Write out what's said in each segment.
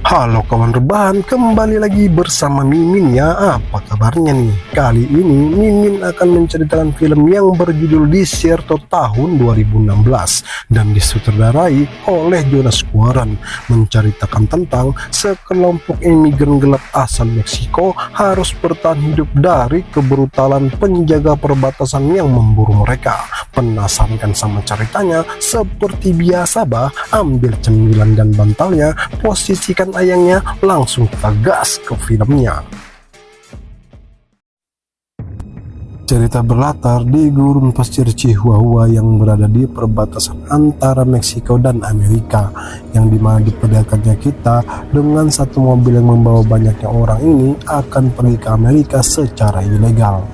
Halo kawan rebahan, kembali lagi bersama Mimin ya. Apa kabarnya nih? Kali ini Mimin akan menceritakan film yang berjudul Desierto tahun 2016 dan disutradarai oleh Jonas Cuaron, menceritakan tentang sekelompok imigran gelap asal Meksiko harus bertahan hidup dari kebrutalan penjaga perbatasan yang memburu mereka. Penasaran kan sama ceritanya? Seperti biasa bah, ambil cemilan dan bantalnya, posisikan ayangnya, langsung kita gas ke filmnya. Cerita berlatar di gurun pasir Chihuahua yang berada di perbatasan antara Meksiko dan Amerika, yang dimana diperlihatkannya kita dengan satu mobil yang membawa banyaknya orang ini akan pergi ke Amerika secara ilegal.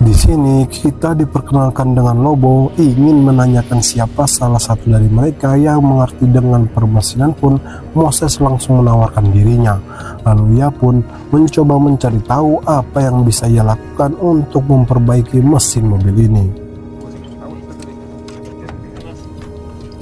Di sini kita diperkenalkan dengan Lobo ingin menanyakan siapa salah satu dari mereka yang mengerti dengan permesinan pun Moses langsung menawarkan dirinya. Lalu ia pun mencoba mencari tahu apa yang bisa ia lakukan untuk memperbaiki mesin mobil ini.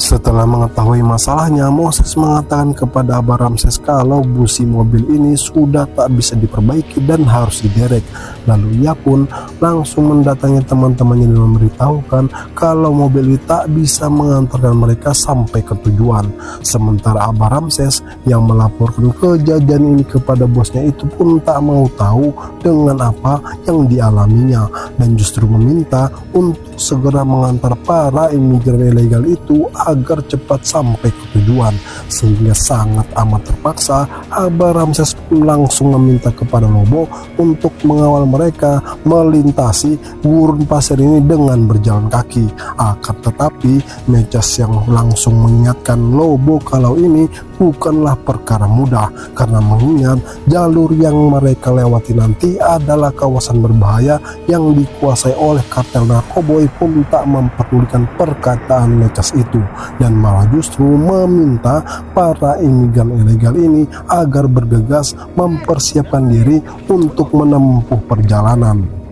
Setelah mengetahui masalahnya, Moses mengatakan kepada Abah Ramses kalau busi mobil ini sudah tak bisa diperbaiki dan harus diderek. Lalu ia pun langsung mendatangi teman-temannya dan memberitahukan kalau mobil ini tak bisa mengantarkan mereka sampai ke tujuan. Sementara Abah Ramses yang melaporkan kejadian ini kepada bosnya itu pun tak mau tahu dengan apa yang dialaminya dan justru meminta untuk segera mengantar para imigran ilegal itu agar cepat sampai ke tujuan. Sehingga sangat amat terpaksa, Abah Ramses pun langsung meminta kepada Lobo untuk mengawal mereka melintasi gurun pasir ini dengan berjalan kaki. Akan tetapi Mechas yang langsung mengingatkan Lobo kalau ini bukanlah perkara mudah, karena mengingat jalur yang mereka lewati nanti adalah kawasan berbahaya yang dikuasai oleh kartel narkoboy pun tak memperdulikan perkataan Mechas itu, dan malah justru meminta para imigran ilegal ini agar bergegas mempersiapkan diri untuk menempuh perjalanan.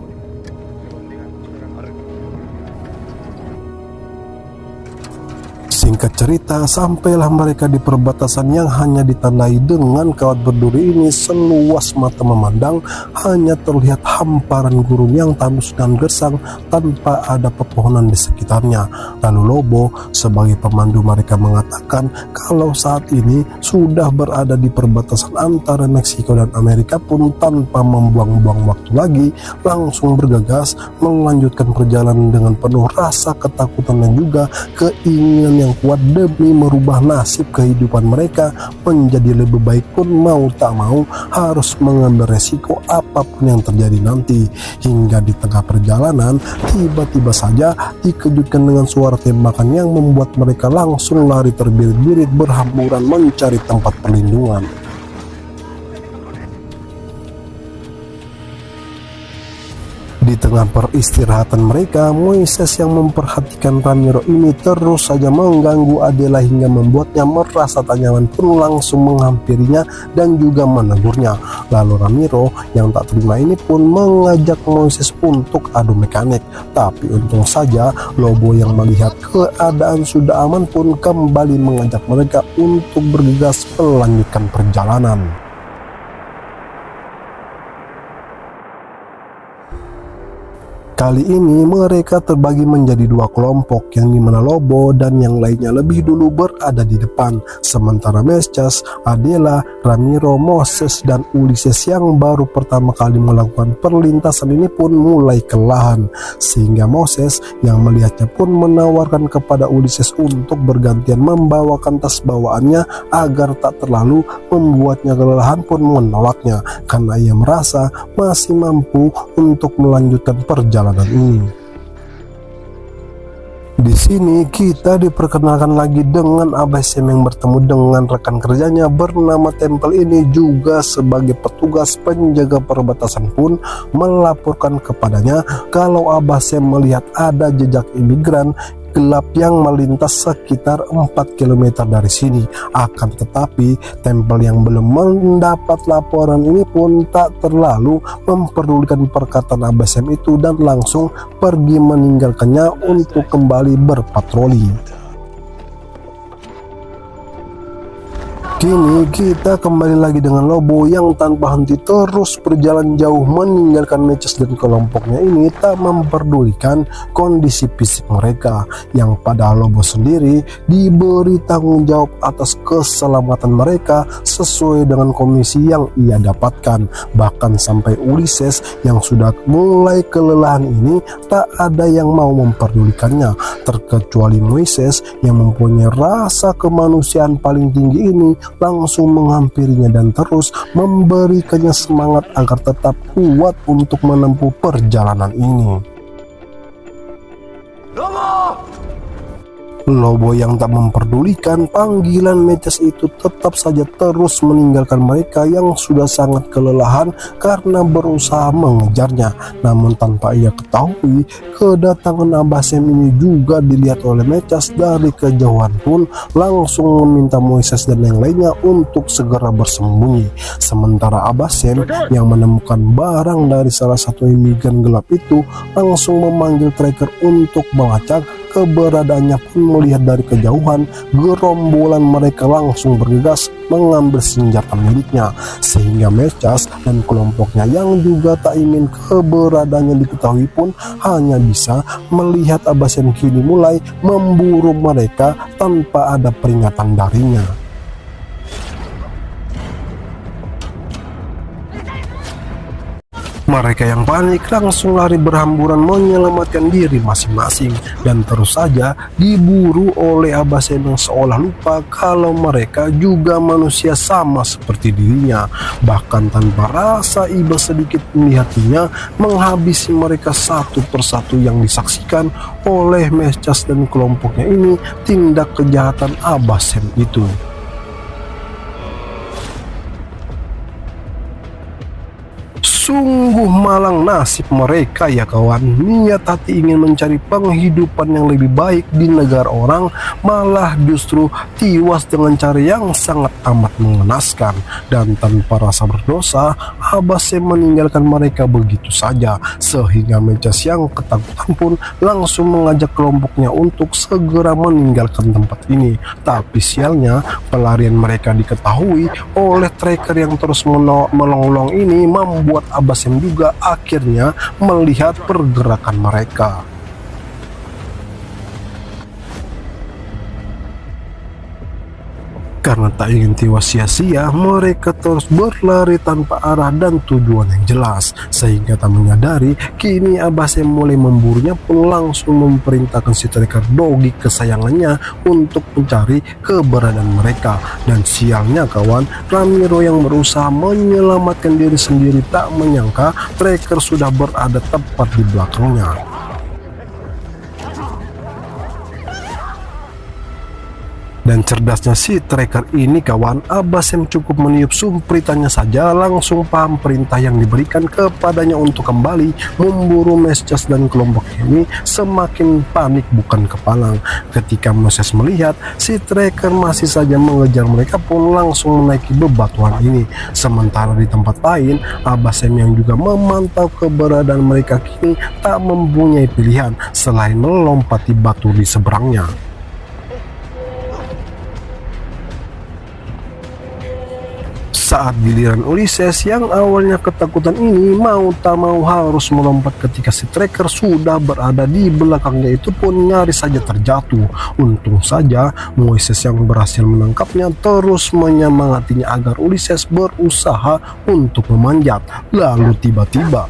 Singkat cerita, sampailah mereka di perbatasan yang hanya ditandai dengan kawat berduri ini. Seluas mata memandang hanya terlihat hamparan gurun yang tandus dan gersang tanpa ada pepohonan di sekitarnya. Lalu Lobo sebagai pemandu mereka mengatakan kalau saat ini sudah berada di perbatasan antara Meksiko dan Amerika pun tanpa membuang-buang waktu lagi langsung bergegas melanjutkan perjalanan dengan penuh rasa ketakutan dan juga keinginan yang kuat demi merubah nasib kehidupan mereka menjadi lebih baik pun mau tak mau harus mengambil resiko apapun yang terjadi nanti. Hingga di tengah perjalanan tiba-tiba saja dikejutkan dengan suara tembakan yang membuat mereka langsung lari terbirit-birit berhamburan mencari tempat perlindungan. Di tengah peristirahatan mereka, Moises yang memperhatikan Ramiro ini terus saja mengganggu Adela hingga membuatnya merasa tak nyaman pun langsung menghampirinya dan juga menegurnya. Lalu Ramiro yang tak terima ini pun mengajak Moises untuk adu mekanik. Tapi untung saja Lobo yang melihat keadaan sudah aman pun kembali mengajak mereka untuk bergegas melanjutkan perjalanan. Kali ini mereka terbagi menjadi dua kelompok, yang dimana Lobo dan yang lainnya lebih dulu berada di depan, sementara Mechas, Adela, Ramiro, Moses, dan Ulises yang baru pertama kali melakukan perlintasan ini pun mulai kelelahan, sehingga Moses yang melihatnya pun menawarkan kepada Ulises untuk bergantian membawakan tas bawaannya agar tak terlalu membuatnya kelelahan pun menolaknya, karena ia merasa masih mampu untuk melanjutkan perjalanan ini. Di sini kita diperkenalkan lagi dengan Abah Sem yang bertemu dengan rekan kerjanya bernama Tempel ini juga sebagai petugas penjaga perbatasan pun melaporkan kepadanya kalau Abah Sem melihat ada jejak imigran gelap yang melintas sekitar 4 km dari sini. Akan tetapi Tempel yang belum mendapat laporan ini pun tak terlalu memperdulikan perkataan Abah Sem itu dan langsung pergi meninggalkannya untuk kembali berpatroli. Kini kita kembali lagi dengan Lobo yang tanpa henti terus berjalan jauh meninggalkan Matches dan kelompoknya ini tak memperdulikan kondisi fisik mereka, yang pada Lobo sendiri diberi tanggung jawab atas keselamatan mereka sesuai dengan komisi yang ia dapatkan. Bahkan sampai Ulysses yang sudah mulai kelelahan ini tak ada yang mau memperdulikannya, terkecuali Moises yang mempunyai rasa kemanusiaan paling tinggi ini langsung menghampirinya dan terus memberikannya semangat agar tetap kuat untuk menempuh perjalanan ini. Lobo yang tak memperdulikan panggilan Matches itu tetap saja terus meninggalkan mereka yang sudah sangat kelelahan karena berusaha mengejarnya. Namun tanpa ia ketahui, kedatangan Abah Sam ini juga dilihat oleh Matches dari kejauhan pun langsung meminta Moises dan yang lainnya untuk segera bersembunyi. Sementara Abah Sam yang menemukan barang dari salah satu imigran gelap itu langsung memanggil tracker untuk melacak. Keberadaannya pun melihat dari kejauhan, gerombolan mereka langsung bergegas mengambil senjata miliknya, sehingga Matches dan kelompoknya yang juga tak ingin keberadaannya diketahui pun hanya bisa melihat Abah Sam kini mulai memburu mereka tanpa ada peringatan darinya. Mereka yang panik langsung lari berhamburan menyelamatkan diri masing-masing dan terus saja diburu oleh Abah Sam yang seolah lupa kalau mereka juga manusia sama seperti dirinya. Bahkan tanpa rasa iba sedikit pun di hatinya menghabisi mereka satu persatu yang disaksikan oleh Matches dan kelompoknya ini tindak kejahatan Abah Sam itu. Sungguh malang nasib mereka ya kawan, niat hati ingin mencari penghidupan yang lebih baik di negara orang malah justru tiwas dengan cara yang sangat amat mengenaskan. Dan tanpa rasa berdosa, Abah Sam meninggalkan mereka begitu saja, sehingga Matches yang ketakutan pun langsung mengajak kelompoknya untuk segera meninggalkan tempat ini. Tapi sialnya pelarian mereka diketahui oleh tracker yang terus melonglong ini membuat Abah Sam juga akhirnya melihat pergerakan mereka. Karena tak ingin tiwas sia-sia, mereka terus berlari tanpa arah dan tujuan yang jelas, sehingga tak menyadari kini Abah Sam mulai memburunya pun langsung memerintahkan si tracker Dogi kesayangannya untuk mencari keberadaan mereka. Dan sialnya kawan, Ramiro yang berusaha menyelamatkan diri sendiri tak menyangka tracker sudah berada tepat di belakangnya. Dan cerdasnya si tracker ini kawan, Abah Sam cukup meniup sumpritannya saja langsung paham perintah yang diberikan kepadanya untuk kembali memburu Matches dan kelompok ini. Semakin panik bukan kepalang ketika Moses melihat si tracker masih saja mengejar mereka pun langsung menaiki bebatuan ini. Sementara di tempat lain, Abah Sam yang juga memantau keberadaan mereka kini tak mempunyai pilihan selain melompati batu di seberangnya. Saat giliran Ulysses yang awalnya ketakutan ini mau tak mau harus melompat ketika si tracker sudah berada di belakangnya itu pun nyaris saja terjatuh. Untung saja Moises yang berhasil menangkapnya terus menyemangatinya agar Ulysses berusaha untuk memanjat. Lalu tiba-tiba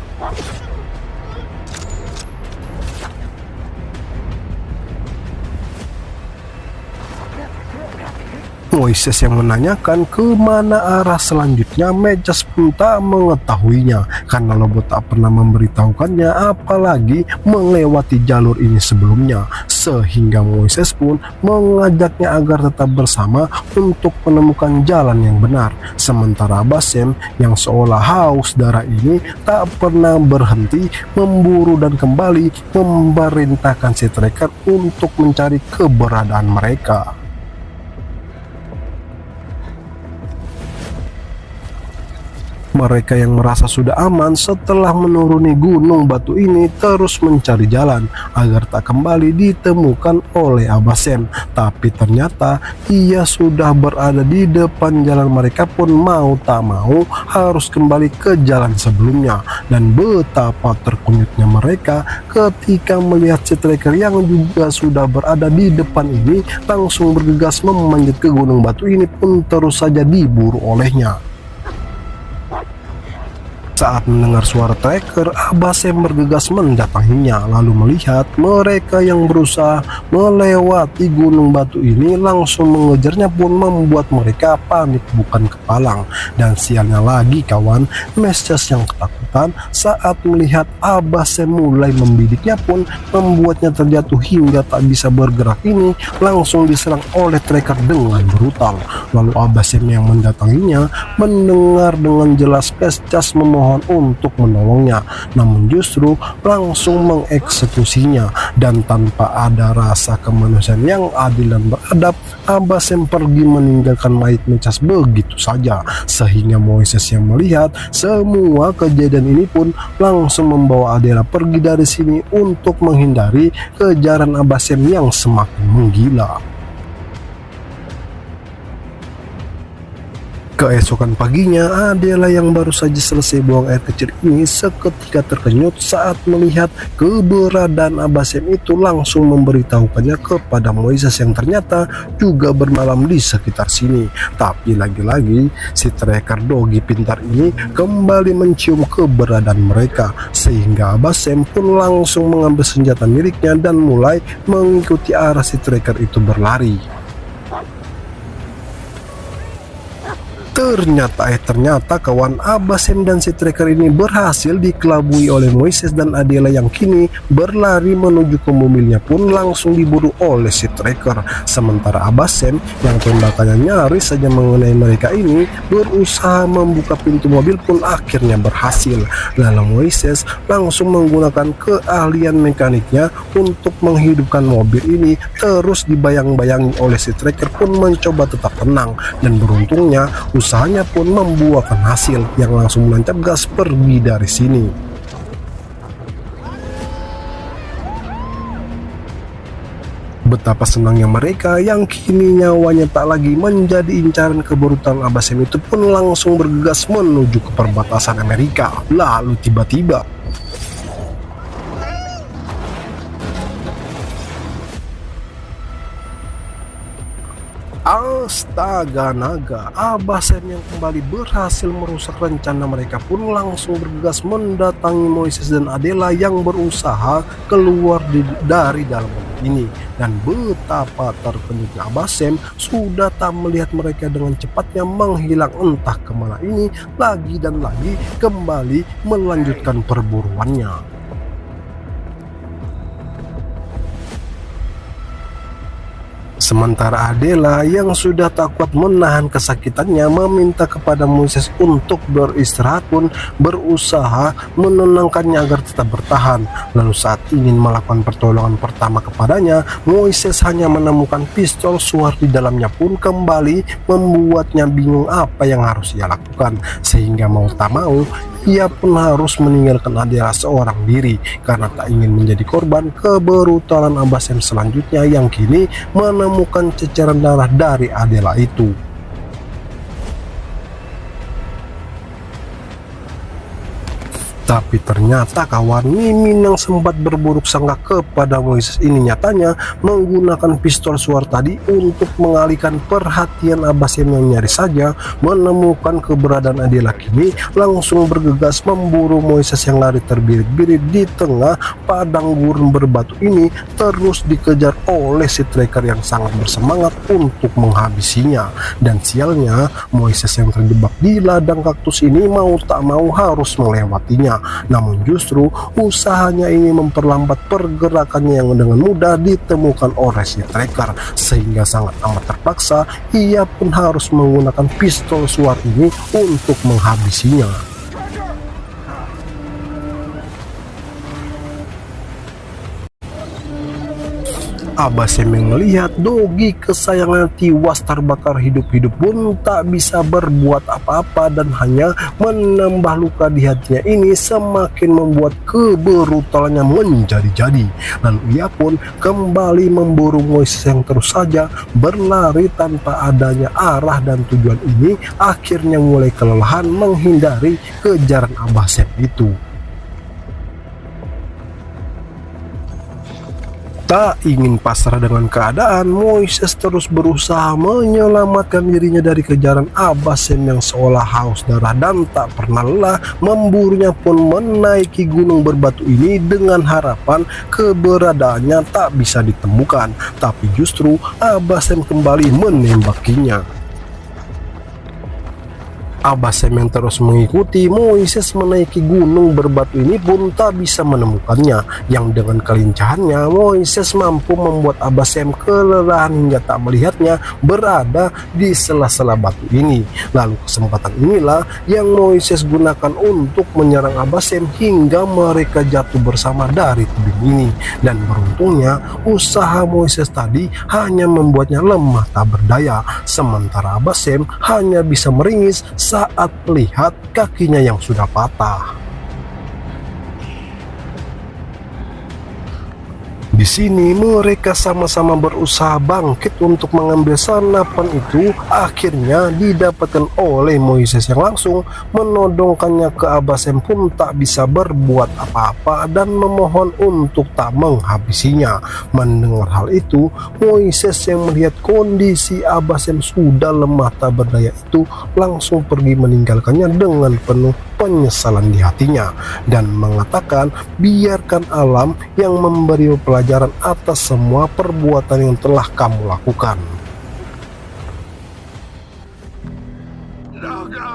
Moises yang menanyakan kemana arah selanjutnya. Matches pun tak mengetahuinya karena Lobo tak pernah memberitahukannya apalagi melewati jalur ini sebelumnya, sehingga Moises pun mengajaknya agar tetap bersama untuk menemukan jalan yang benar. Sementara Abah Sam yang seolah haus darah ini tak pernah berhenti memburu dan kembali memerintahkan si tracker untuk mencari keberadaan mereka. Mereka yang merasa sudah aman setelah menuruni gunung batu ini terus mencari jalan agar tak kembali ditemukan oleh Abah Sam. Tapi ternyata ia sudah berada di depan jalan, mereka pun mau tak mau harus kembali ke jalan sebelumnya. Dan betapa terkunyutnya mereka ketika melihat si tracker yang juga sudah berada di depan ini langsung bergegas memanjat ke gunung batu ini pun terus saja diburu olehnya. Saat mendengar suara tracker, Abah Sam bergegas mendatanginya, lalu melihat mereka yang berusaha melewati gunung batu ini langsung mengejarnya pun membuat mereka panik bukan kepalang. Dan sialnya lagi kawan, Mesias yang ketakutan saat melihat Abah Sam mulai membidiknya pun membuatnya terjatuh hingga tak bisa bergerak ini langsung diserang oleh tracker dengan brutal. Lalu Abah Sam yang mendatanginya mendengar dengan jelas Mesias memohon untuk menolongnya, namun justru langsung mengeksekusinya. Dan tanpa ada rasa kemanusiaan yang adil dan beradab, Abah Sam pergi meninggalkan mayat Mesias begitu saja, sehingga Moises yang melihat semua kejadian ini pun langsung membawa Adela pergi dari sini untuk menghindari kejaran Abah Sam yang semakin menggila. Keesokan paginya, Adela yang baru saja selesai buang air kecil ini seketika terkejut saat melihat keberadaan Abah Sam itu, langsung memberitahukannya kepada Moises yang ternyata juga bermalam di sekitar sini. Tapi lagi-lagi si tracker dogi pintar ini kembali mencium keberadaan mereka, sehingga Abah Sam pun langsung mengambil senjata miliknya dan mulai mengikuti arah si tracker itu berlari. Ternyata kawan, Abah Sam dan si tracker ini berhasil dikelabui oleh Moises dan Adela yang kini berlari menuju ke mobilnya pun langsung diburu oleh si tracker. Sementara Abah Sam yang tembakannya nyaris saja mengenai mereka ini berusaha membuka pintu mobil pun akhirnya berhasil. Lalu Moises langsung menggunakan keahlian mekaniknya untuk menghidupkan mobil ini, terus dibayang-bayangi oleh si tracker pun mencoba tetap tenang, dan beruntungnya usahanya pun membuahkan hasil yang langsung menancap gas pergi dari sini. Betapa senangnya mereka yang kini nyawanya tak lagi menjadi incaran kebrutalan Abah Sam itu pun langsung bergegas menuju ke perbatasan Amerika. Lalu tiba-tiba astaga naga, Abah Sam yang kembali berhasil merusak rencana mereka pun langsung bergegas mendatangi Moises dan Adela yang berusaha keluar dari dalam mobil ini. Dan betapa terkejutnya Abah Sam sudah tak melihat mereka dengan cepatnya menghilang entah kemana ini lagi dan lagi kembali melanjutkan perburuannya. Sementara Adela yang sudah tak kuat menahan kesakitannya meminta kepada Moises untuk beristirahat pun berusaha menenangkannya agar tetap bertahan. Lalu saat ingin melakukan pertolongan pertama kepadanya, Moises hanya menemukan pistol suar di dalamnya pun kembali membuatnya bingung apa yang harus ia lakukan, sehingga mau tak mau ia pun harus meninggalkan Adela seorang diri karena tak ingin menjadi korban kebrutalan Abah Sam selanjutnya yang kini menemukan ceceran darah dari Adela itu. Tapi ternyata kawan, Mimin yang sempat berburuk sangka kepada Moises ini nyatanya menggunakan pistol suar tadi untuk mengalihkan perhatian Abah Sam yang nyaris saja menemukan keberadaan Adela kini langsung bergegas memburu Moises yang lari terbirit-birit di tengah padang gurun berbatu ini, terus dikejar oleh si tracker yang sangat bersemangat untuk menghabisinya. Dan sialnya, Moises yang terjebak di ladang kaktus ini mau tak mau harus melewatinya. Namun justru usahanya ini memperlambat pergerakannya yang dengan mudah ditemukan oleh si tracker, sehingga sangat amat terpaksa ia pun harus menggunakan pistol suar ini untuk menghabisinya. Abah Sam yang melihat Dogi kesayangannya tewas terbakar hidup-hidup pun tak bisa berbuat apa-apa, dan hanya menambah luka di hatinya ini semakin membuat kebrutalannya menjadi-jadi. Lalu ia pun kembali memburu Moises yang terus saja berlari tanpa adanya arah dan tujuan. Ini akhirnya mulai kelelahan menghindari kejaran Abah Sam itu. Tak ingin pasrah dengan keadaan, Moises terus berusaha menyelamatkan dirinya dari kejaran Abah Sam yang seolah haus darah dan tak pernah lelah memburunya pun menaiki gunung berbatu ini dengan harapan keberadaannya tak bisa ditemukan. Tapi justru Abah Sam kembali menembakinya. Abah Sam yang terus mengikuti Moises menaiki gunung berbatu ini pun tak bisa menemukannya, yang dengan kelincahannya Moises mampu membuat Abah Sam kelelahan hingga tak melihatnya berada di sela-sela batu ini. Lalu kesempatan inilah yang Moises gunakan untuk menyerang Abah Sam hingga mereka jatuh bersama dari tebing ini. Dan beruntungnya usaha Moises tadi hanya membuatnya lemah tak berdaya, sementara Abah Sam hanya bisa meringis saat melihat kakinya yang sudah patah. Di sini mereka sama-sama berusaha bangkit untuk mengambil senapan itu. Akhirnya didapatkan oleh Moises yang langsung menodongkannya ke Abah Sam pun tak bisa berbuat apa-apa dan memohon untuk tak menghabisinya. Mendengar hal itu, Moises yang melihat kondisi Abah Sam sudah lemah tak berdaya itu langsung pergi meninggalkannya dengan penuh penyesalan di hatinya dan mengatakan biarkan alam yang memberi pelajaran atas semua perbuatan yang telah kamu lakukan.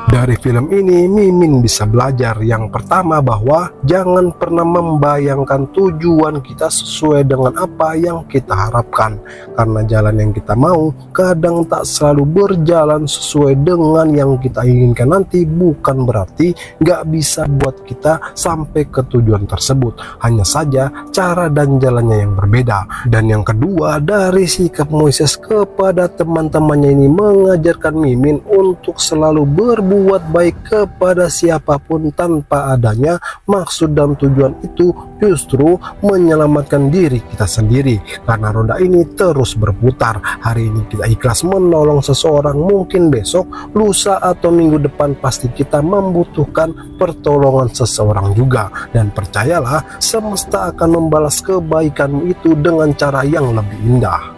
Dari film ini Mimin bisa belajar yang pertama bahwa jangan pernah membayangkan tujuan kita sesuai dengan apa yang kita harapkan, karena jalan yang kita mau kadang tak selalu berjalan sesuai dengan yang kita inginkan. Nanti bukan berarti gak bisa buat kita sampai ke tujuan tersebut, hanya saja cara dan jalannya yang berbeda. Dan yang kedua, dari sikap Moises kepada teman-temannya ini mengajarkan Mimin untuk selalu berbuat baik kepada siapapun tanpa adanya maksud dan tujuan itu justru menyelamatkan diri kita sendiri, karena roda ini terus berputar. Hari ini kita ikhlas menolong seseorang, mungkin besok, lusa atau minggu depan pasti kita membutuhkan pertolongan seseorang juga, dan percayalah semesta akan membalas kebaikanmu itu dengan cara yang lebih indah.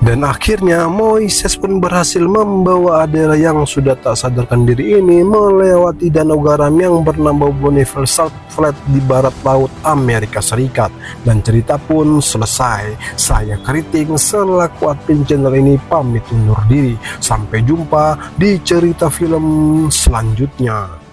Dan akhirnya Moises pun berhasil membawa Adela yang sudah tak sadarkan diri ini melewati danau garam yang bernama Bonneville Salt Flat di barat laut Amerika Serikat. Dan cerita pun selesai. Saya Keriting selaku admin channel ini pamit undur diri. Sampai jumpa di cerita film selanjutnya.